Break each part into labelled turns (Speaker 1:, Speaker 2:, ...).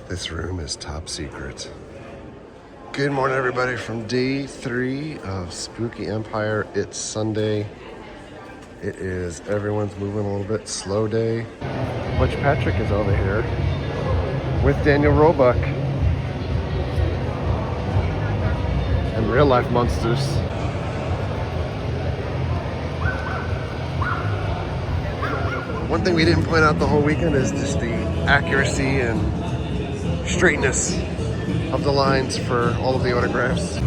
Speaker 1: This room is top secret. Good morning, everybody, from day 3 of Spooky Empire. It's Sunday. It is everyone's moving a little bit slow day. Butch Patrick is over here with Daniel Roebuck and real life monsters. One thing we didn't point out the whole weekend is just the accuracy and straightness of the lines for all of the autographs.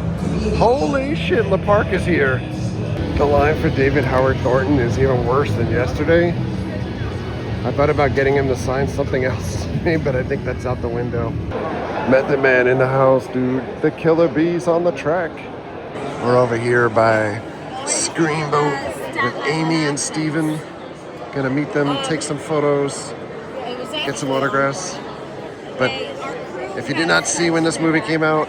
Speaker 1: Holy shit, LaPark is here. The line for David Howard Thornton is even worse than yesterday. I thought about getting him to sign something else, but I think that's out the window. Method Man in the house, dude. The Killer Bees on the track. We're over here by Screenboat with Amy and Steven. Gonna meet them, take some photos, get some autographs. But if you did not see when this movie came out,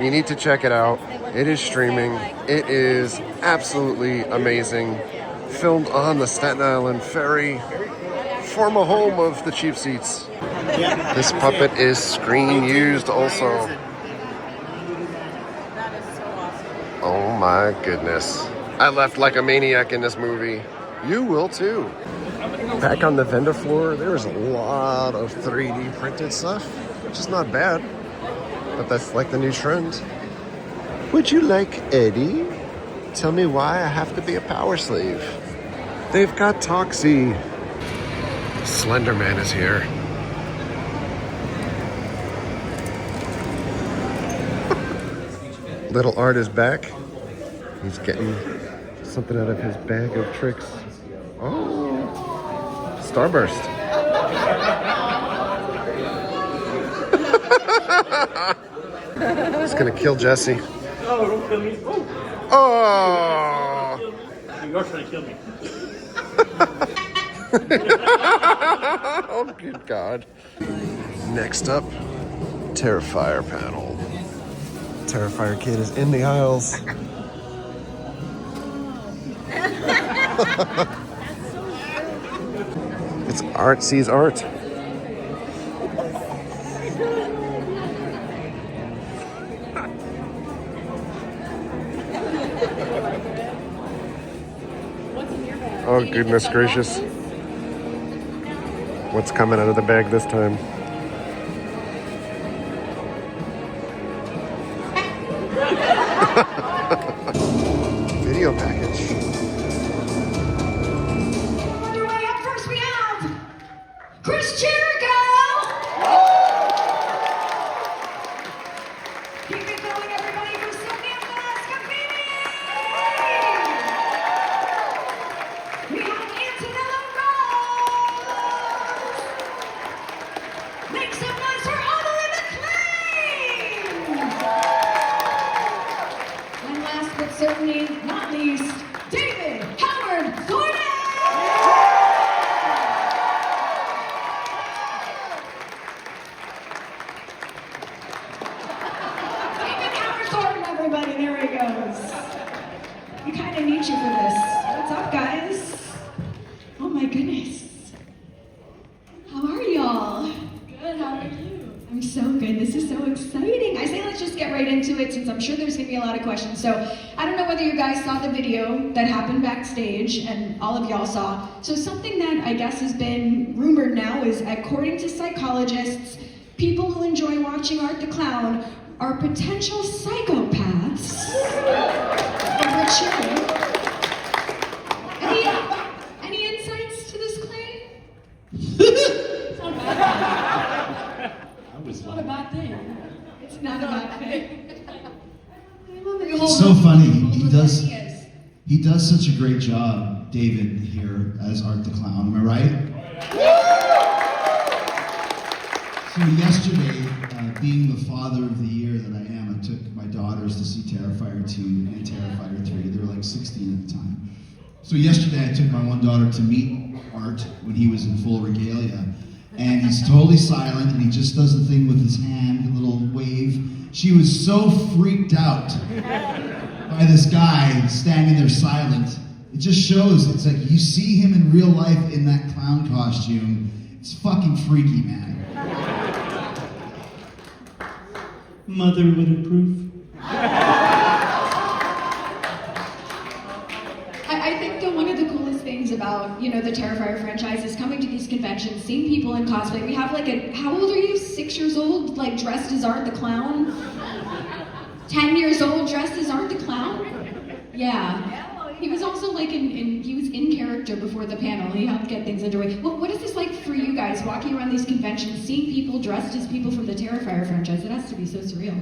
Speaker 1: you need to check it out. It is streaming. It is absolutely amazing. Filmed on the Staten Island Ferry, former home of the cheap seats. This puppet is screen used also. Oh my goodness. I left like a maniac in this movie. You will too. Back on the vendor floor, there's a lot of 3D printed stuff, which is not bad, but that's like the new trend. Would you like Eddie? Tell me why I have to be a power slave. They've got Toxie. Slender Man is here. Little Art is back. He's getting something out of his bag of tricks. Oh, Starburst. It's gonna kill Jesse.
Speaker 2: Oh, don't kill me.
Speaker 1: Oh!
Speaker 2: You're trying to kill me.
Speaker 1: Oh, good God. Next up, Terrifier panel. Terrifier Kid is in the aisles. It's art sees art. Oh, goodness gracious. What's coming out of the bag this time? Video package.
Speaker 3: Underway up first we have Chris Jericho! Keep it going, everybody, for Sylvia Scafini! We have Antonella Rose! Make some noise for Amelie McLean! And last but certainly not least, David Howard Thornton! David Howard Thornton, everybody, there he goes. We kind of need you for this. What's up, guys? Oh my goodness. How are y'all? Good, how are you? I'm so good. This is so exciting. I say let's just get right into it since I'm sure there's going to be a lot of questions. So I don't know whether you guys saw the video that happened backstage and all of y'all saw. So something that I guess has been rumored now is, according to psychologists, people who enjoy watching Art the Clown are potential psychopaths. True. Any insights to this claim? It's not bad. It's not a bad thing. It's not a bad thing.
Speaker 4: It's so funny. He does such a great job, David, here as Art the Clown. Am I right? So yesterday, being the father of the year that I am, I took my daughters to see Terrifier 2 and Terrifier 3. They were like 16 at the time. So yesterday, I took my one daughter to meet Art when he was in full regalia. And he's totally silent, and he just does the thing with his hand, a little wave. She was so freaked out by this guy standing there silent. It just shows, it's like you see him in real life in that clown costume. It's fucking freaky, man.
Speaker 2: Mother would approve.
Speaker 3: I think that one of the coolest things about, the Terrifier franchise is coming to these conventions, seeing people in cosplay. We have how old are you? 6 years old, dressed as Art the Clown? 10 years old, dressed as Art the Clown? Yeah. He was also he was in character before the panel. He helped get things underway. What is this like for you guys, walking around these conventions, seeing people dressed as people from the Terrifier franchise? It has to be so surreal.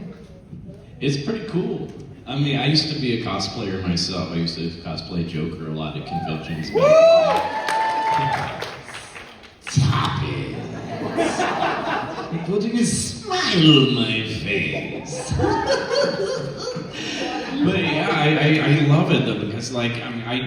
Speaker 5: It's pretty cool. I mean, I used to be a cosplayer myself. I used to cosplay Joker a lot at conventions. Stop it. You're putting a smile on my face. But yeah, I love it though, because I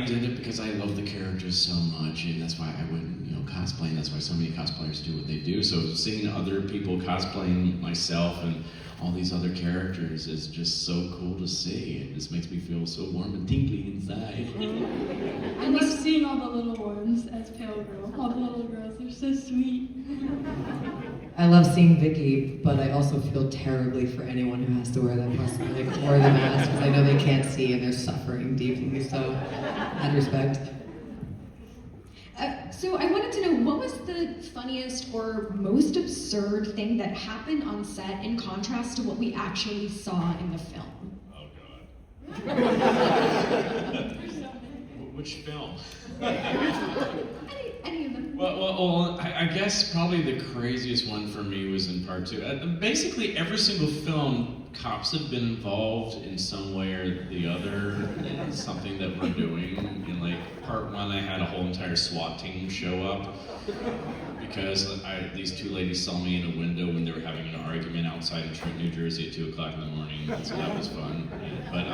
Speaker 5: did it because I love the characters so much, and that's why I wouldn't, cosplay, and that's why so many cosplayers do what they do. So seeing other people cosplaying myself and all these other characters is just so cool to see. It just makes me feel so warm and tingly inside.
Speaker 6: I love seeing all the little ones as Pale Girl. All the little girls, they're so sweet.
Speaker 7: I love seeing Vicky, but I also feel terribly for anyone who has to wear that prosthetic or the mask, because I know they can't see and they're suffering deeply, so I'd respect.
Speaker 3: So I wanted to know, what was the funniest or most absurd thing that happened on set in contrast to what we actually saw in the film?
Speaker 5: Oh God. Which film?
Speaker 3: Any of them.
Speaker 5: Well, I guess probably the craziest one for me was in part 2. Basically, every single film, cops have been involved in some way or the other in something that we're doing. In part 1, I had a whole entire SWAT team show up because these two ladies saw me in a window when they were having an argument outside in Trenton, New Jersey at 2 o'clock in the morning, so that was fun. But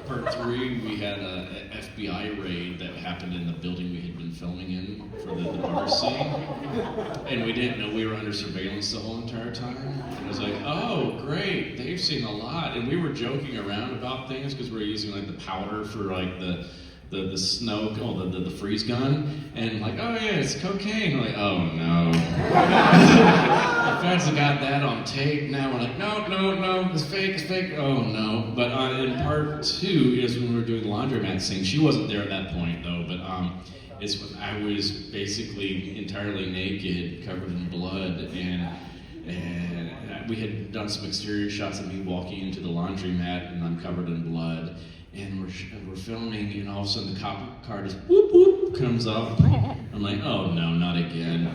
Speaker 5: part 3, we had an FBI raid that happened in the building we had been filming in for the bar scene, and we didn't know we were under surveillance the whole entire time. And it was like, oh great, they've seen a lot. And we were joking around about things because we were using the powder for the snow, the freeze gun, and oh yeah, it's cocaine. We're oh no. The feds have got that on tape now. We're no, it's fake, oh no. But in part 2 is when we were doing the laundromat scene. She wasn't there at that point though, but it's when I was basically entirely naked, covered in blood, and we had done some exterior shots of me walking into the laundromat, and I'm covered in blood. And we're filming, and all of a sudden the cop car just whoop whoop comes up. I'm like, oh no, not again.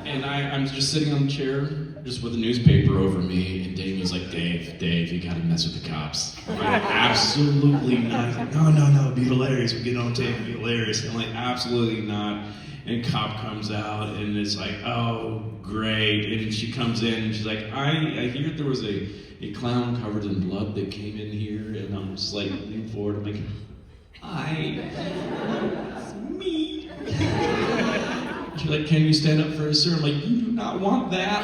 Speaker 5: And I'm just sitting on the chair, just with a newspaper over me, and Damien's like, Dave, you gotta mess with the cops. I'm like, absolutely not. He's like, no, it'd be hilarious. We get on tape, it'd be hilarious. I'm like, absolutely not. And cop comes out, and it's like, oh, great. And she comes in, and she's like, I hear there was a clown covered in blood that came in here, and I'm just leaning forward, I'm like, hi, it's me. She's like, can you stand up for us, sir? I'm like, you do not want that.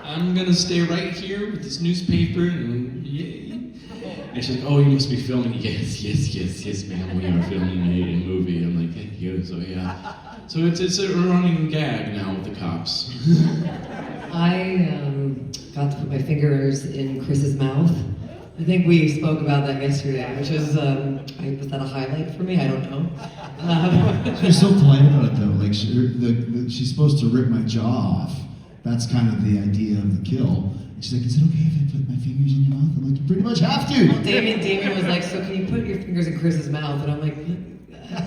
Speaker 5: I'm gonna stay right here with this newspaper, and yay. And she's like, oh, you must be filming. Yes, ma'am, we are filming a movie. I'm like, thank you, so yeah. So it's a running gag now with the cops.
Speaker 7: I got to put my fingers in Chris's mouth. I think we spoke about that yesterday, which was that a highlight for me? I don't know.
Speaker 4: She was so polite about it though. She's supposed to rip my jaw off. That's kind of the idea of the kill. And she's like, is it okay if I put my fingers in your mouth? I'm like, you pretty much have to.
Speaker 7: Well, Damien was like, so can you put your fingers in Chris's mouth? And I'm like,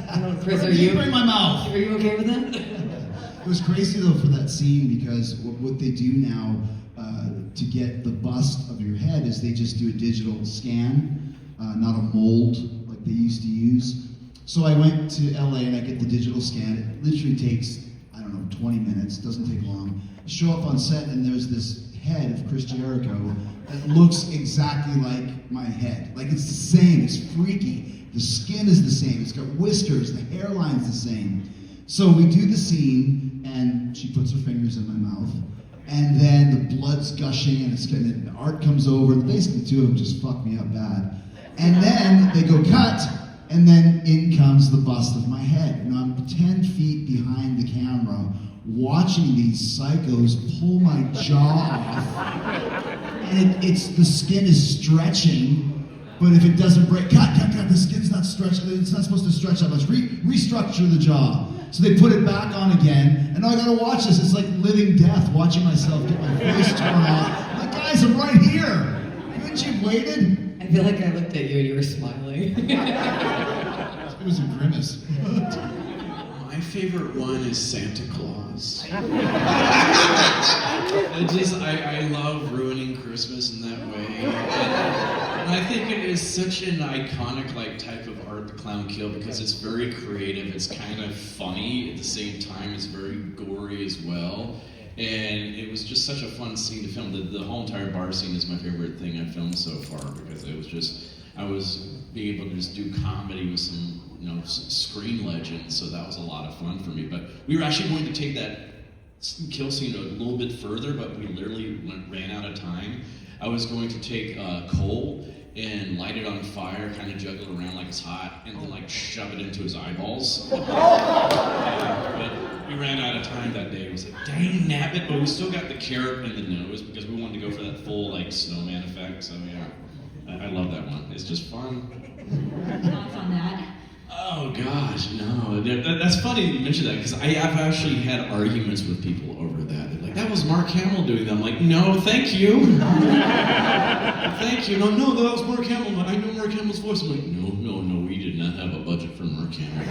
Speaker 7: I don't know, Chris, are you
Speaker 4: in my mouth?
Speaker 7: Are you okay with that?
Speaker 4: It was crazy though for that scene because what they do now to get the bust of your head is they just do a digital scan, not a mold like they used to use. So I went to LA and I get the digital scan. It literally takes, 20 minutes, doesn't take long. I show up on set and there's this head of Chris Jericho that looks exactly like my head. It's the same, it's freaky. The skin is the same, it's got whiskers, the hairline's the same. So we do the scene, and she puts her fingers in my mouth, and then the blood's gushing, and the art comes over, and basically the two of them just fuck me up bad. And then they go cut, and then in comes the bust of my head. And I'm 10 feet behind the camera, watching these psychos pull my jaw off. And it's the skin is stretching, but if it doesn't break, cut, the skin's not stretching, it's not supposed to stretch that much. Restructure the jaw. So they put it back on again, and now I gotta watch this. It's like living death, watching myself get my face torn off. I'm like, guys, I'm right here. Couldn't you have waited?
Speaker 7: I feel like I looked at you and you were smiling.
Speaker 4: It was a grimace.
Speaker 5: My favorite one is Santa Claus. I love ruining Christmas in that way. And I think it is such an iconic type of art, the clown kill, because it's very creative. It's kind of funny at the same time. It's very gory as well. And it was just such a fun scene to film. The whole entire bar scene is my favorite thing I've filmed so far, because it was just, I was being able to just do comedy with some, screen legends, so that was a lot of fun for me. But we were actually going to take that kill scene a little bit further, but we literally ran out of time. I was going to take coal and light it on fire, kind of juggle it around like it's hot, and then shove it into his eyeballs. But we ran out of time that day. It was like, dang nabbit, but we still got the carrot in the nose because we wanted to go for that full snowman effect. So yeah, I love that one. It's just fun.
Speaker 3: Thoughts on that?
Speaker 5: Oh gosh, no. That's funny you mentioned that, because I've actually had arguments with people over that. They're like, that was Mark Hamill doing that. I'm like, no, thank you. Thank you. No, that was Mark Hamill. I know Mark Hamill's voice. I'm like, no, we did not have a budget for Mark Hamill.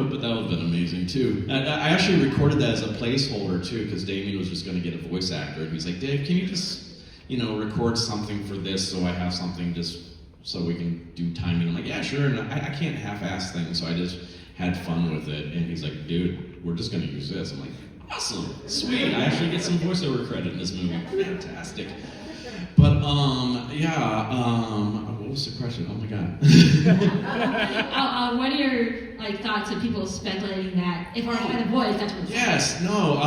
Speaker 5: But that would have been amazing too. I actually recorded that as a placeholder too, because Damien was just going to get a voice actor, and he's like, Dave, can you just, record something for this so I have something just so we can do timing. I'm like, yeah, sure. And I can't half-ass things, so I just had fun with it. And he's like, dude, we're just gonna use this. I'm like, awesome, sweet. I actually get some voiceover credit in this movie. Fantastic. But what was the question? Oh my god.
Speaker 3: What are your thoughts of people speculating that if I had a voice, that's what it's
Speaker 5: Yes, no,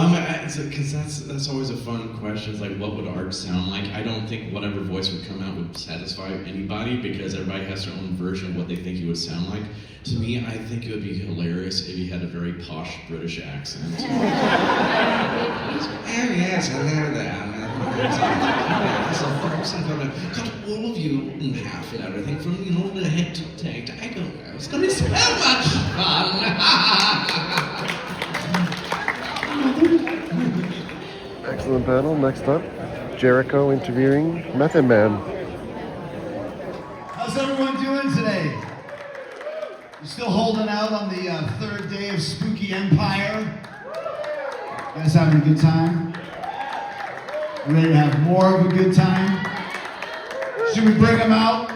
Speaker 5: because that's always a fun question. It's like, what would art sound like? I don't think whatever voice would come out would satisfy anybody, because everybody has their own version of what they think you would sound like. To me, I think it would be hilarious if you had a very posh British accent. Oh yes, hello there. So first I'm gonna cut all of you in half and everything from the head to tail. I don't know. It's gonna be so much fun.
Speaker 1: Excellent panel. Next up, Jericho interviewing Method Man.
Speaker 4: How's everyone doing today? You still holding out on the third day of Spooky Empire? You guys having a good time? You ready to have more of a good time? Should we bring them out?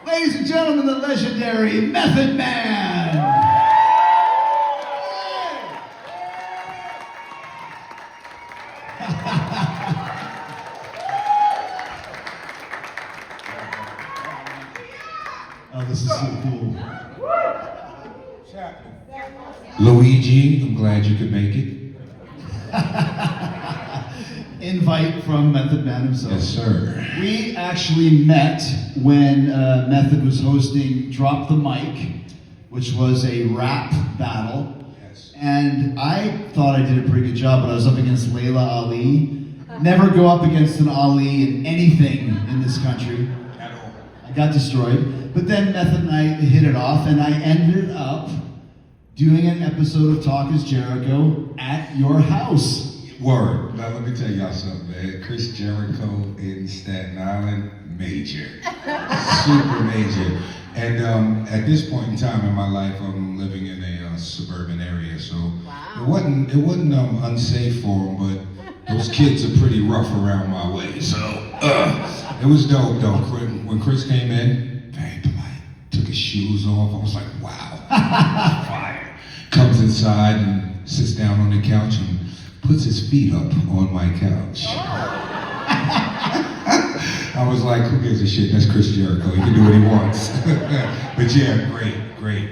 Speaker 4: Ladies and gentlemen, the legendary Method Man! Oh, this is so cool.
Speaker 8: Luigi, I'm glad you could make it.
Speaker 4: Invite from Method Man himself.
Speaker 8: Yes, sir.
Speaker 4: We actually met when Method was hosting Drop the Mic, which was a rap battle.
Speaker 8: Yes.
Speaker 4: And I thought I did a pretty good job, but I was up against Layla Ali. Never go up against an Ali in anything in this country.
Speaker 8: At all.
Speaker 4: I got destroyed. But then Method and I hit it off, and I ended up doing an episode of Talk is Jericho at your house.
Speaker 8: Word. Now let me tell y'all something, man. Chris Jericho in Staten Island, major. Super major. And at this point in time in my life, I'm living in a suburban area, so it wasn't unsafe for them, but those kids are pretty rough around my way. So it was dope though. When Chris came in, very polite, took his shoes off. I was like, wow, fire. Comes inside and sits down on the couch and puts his feet up on my couch. I was like, who gives a shit? That's Chris Jericho. He can do what he wants. But yeah, great.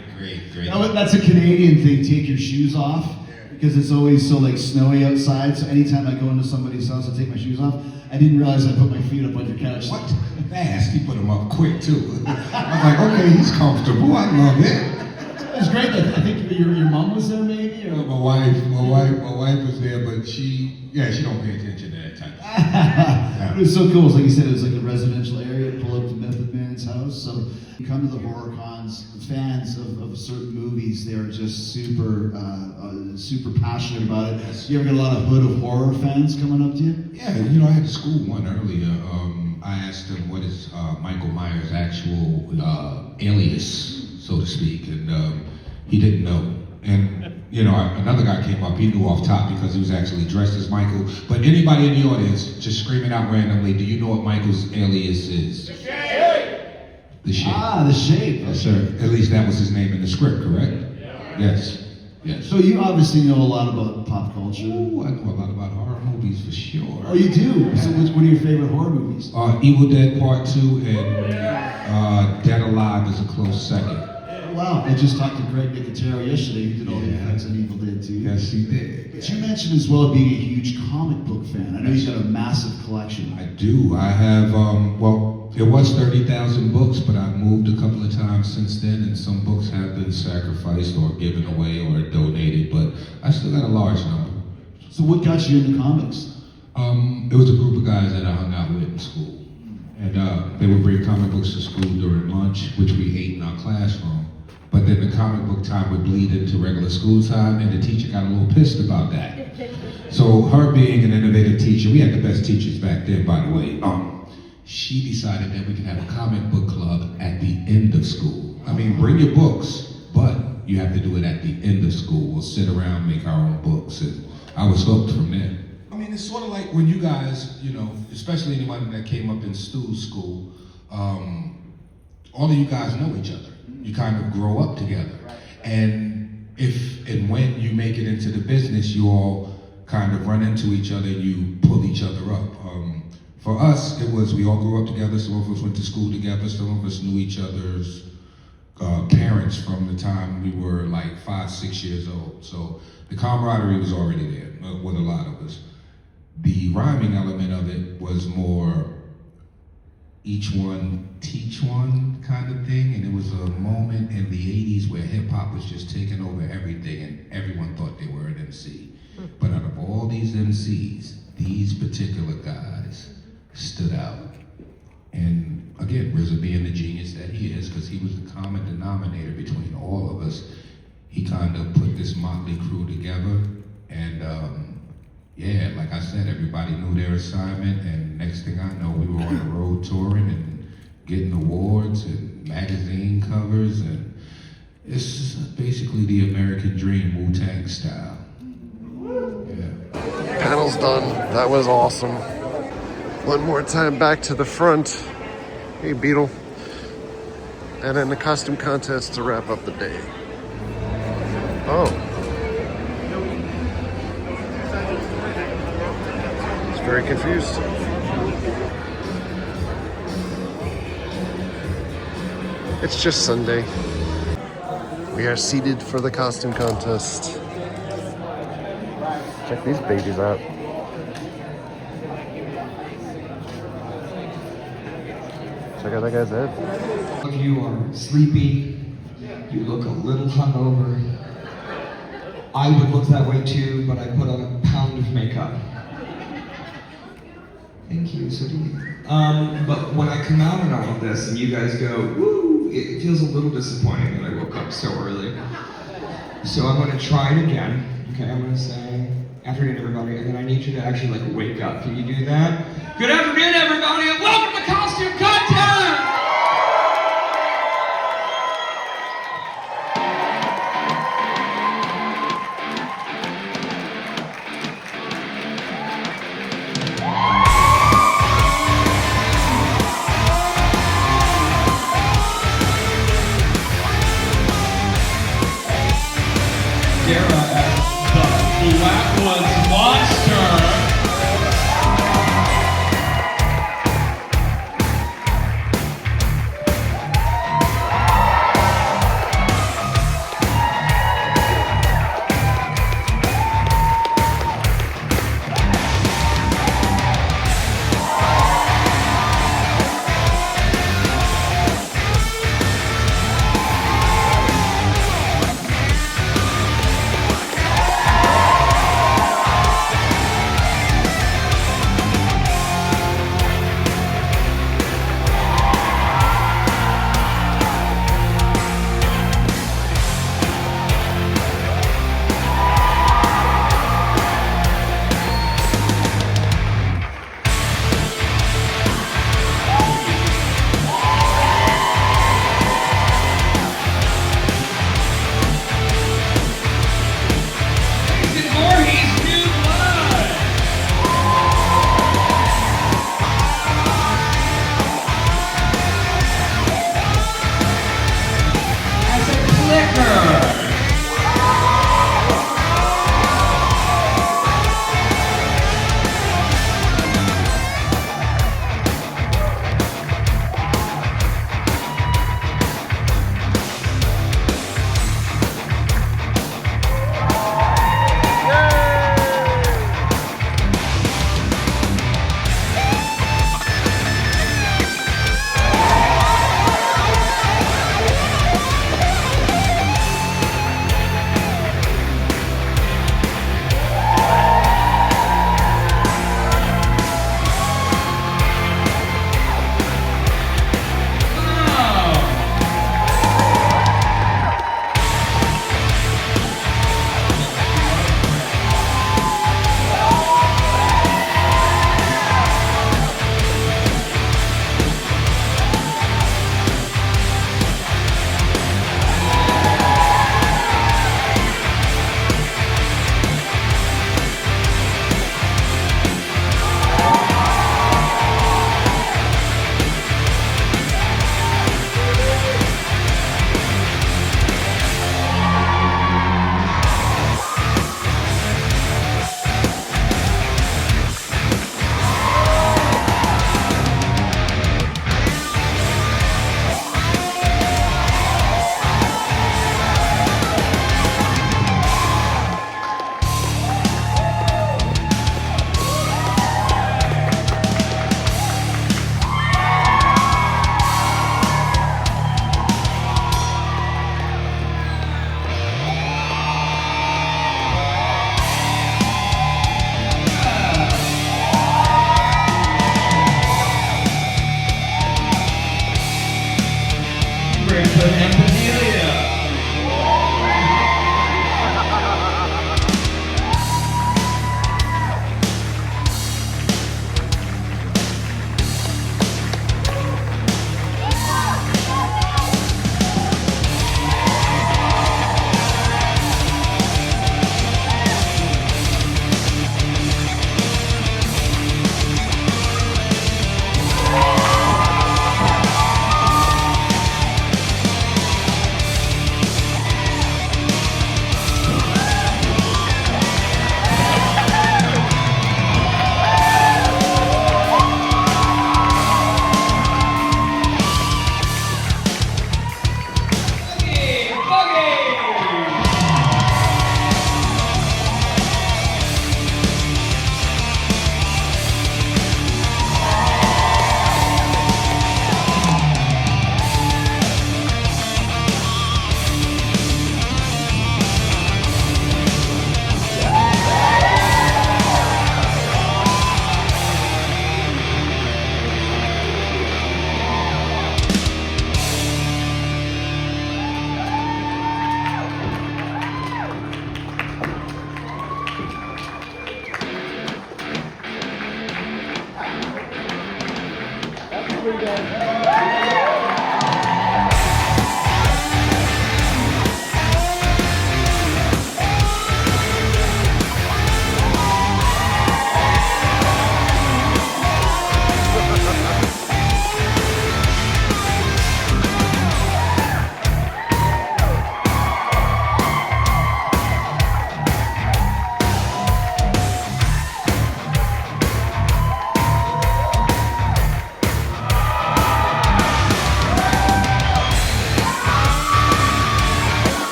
Speaker 4: That's a Canadian thing, take your shoes off, because it's always so snowy outside, so anytime I go into somebody's house, I take my shoes off. I didn't realize I put my feet up on your couch.
Speaker 8: What? Fast. He put them up quick too. I was like, okay, he's comfortable. I love it.
Speaker 4: It's great. I think your mom was there, maybe. Or?
Speaker 8: My wife was there, but she don't pay attention to that type of stuff.
Speaker 4: It was so cool. Like you said, it was like a residential area. Pull up to Method Man's house. So you come to the horror cons, fans of certain movies, they're just super passionate about it. You ever get a lot of Hood of Horror fans coming up to you?
Speaker 8: Yeah, you know, I had to school one earlier. I asked him what is Michael Myers' actual alias, so to speak, and he didn't know. And you know, another guy came up, he knew off top because he was actually dressed as Michael. But anybody in the audience just screaming out randomly, do you know what Michael's alias is? The Shape. The Shape.
Speaker 4: Ah, the Shape.
Speaker 8: Yes, sir. At least that was his name in the script, correct?
Speaker 2: Yeah.
Speaker 8: Yes. Yes.
Speaker 4: So you obviously know a lot about pop culture.
Speaker 8: Ooh, I know a lot about horror movies for sure.
Speaker 4: Oh, you do? So what are your favorite horror movies?
Speaker 8: Evil Dead Part 2 and Dead Alive is a close second.
Speaker 4: Oh, wow. I just talked to Greg Nicotero yesterday, who did all the effects on Evil Dead 2.
Speaker 8: Yes, he did.
Speaker 4: But you mentioned as well being a huge comic book fan. I know you've got a massive collection.
Speaker 8: I do. I have, it was 30,000 books, but I've moved a couple of times since then, and some books have been sacrificed or given away or donated, but I still got a large number.
Speaker 4: So what got you into comics?
Speaker 8: It was a group of guys that I hung out with in school. And they would bring comic books to school during lunch, which we ate in our classroom. But then the comic book time would bleed into regular school time, and the teacher got a little pissed about that. So her being an innovative teacher, we had the best teachers back then, by the way, she decided that we could have a comic book club at the end of school. I mean, bring your books, but you have to do it at the end of school. We'll sit around, make our own books, and I was hooked from there. I mean, it's sort of like when you guys, you know, especially anyone that came up in Stu's school, all of you guys know each other. You kind of grow up together. And if and when you make it into the business, you all kind of run into each other, you pull each other up. For us, it was, we all grew up together, some of us went to school together, some of us knew each other's parents from the time we were like 5, 6 years old. So the camaraderie was already there with a lot of us. The rhyming element of it was more each one teach one kind of thing, and it was a moment in the 80s where hip hop was just taking over everything and everyone thought they were an MC. But out of all these MCs, these particular guys stood out. And again, RZA being the genius that he is, because he was the common denominator between all of us, he kind of put this motley crew together. And yeah, like I said, everybody knew their assignment, and next thing I know, we were on the road touring and getting awards and magazine covers, and it's basically the American dream, Wu-Tang style. Yeah.
Speaker 1: Panel's done. That was awesome. One more time back to the front. Hey, Beetle. And then the costume contest to wrap up the day. Oh. It's very confused. It's just Sunday. We are seated for the costume contest. Check these babies out. Check out that guy's head.
Speaker 9: If you are sleepy, you look a little hungover. I would look that way too, but I put on a pound of makeup. Thank you, so do you. But when I come out in all of this and you guys go, woo, it feels a little disappointing that I woke up so early. So I'm gonna try it again. Okay, I'm gonna say, afternoon everybody, and then I need you to actually like wake up. Can you do that? Good afternoon everybody, and welcome to Costume Contest!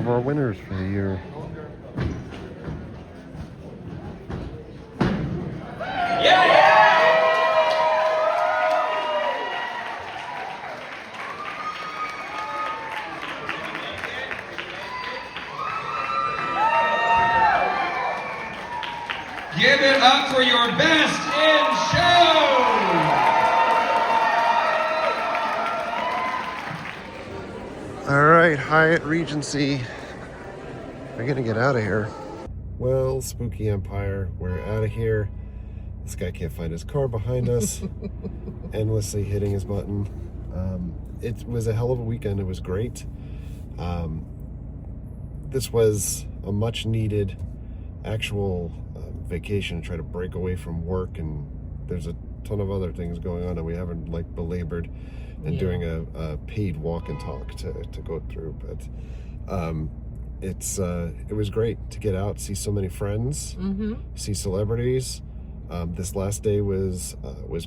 Speaker 1: of our winners for the year.
Speaker 9: Give it up for your best in show!
Speaker 1: All right, Hyatt Regency. We're gonna get out of here. Well, Spooky Empire, we're out of here. This guy can't find his car behind us. Endlessly hitting his button. It was a hell of a weekend. It was great. This was a much needed actual vacation to try to break away from work, and there's a ton of other things going on that we haven't like belabored and doing a paid walk and talk to go through, but it was great to get out, see so many friends, see celebrities. This last day was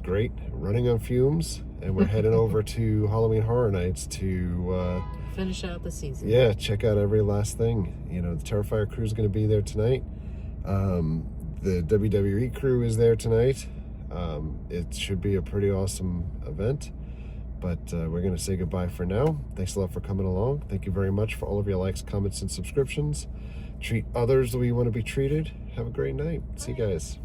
Speaker 1: great, running on fumes, and we're heading over to Halloween Horror Nights to
Speaker 10: finish out the season.
Speaker 1: Yeah, check out every last thing. You know, the Terrifier crew is going to be there tonight. The WWE crew is there tonight. It should be a pretty awesome event, but we're going to say goodbye for now. Thanks a lot for coming along. Thank you very much for all of your likes, comments, and subscriptions. Treat others the way you want to be treated. Have a great night. See you guys.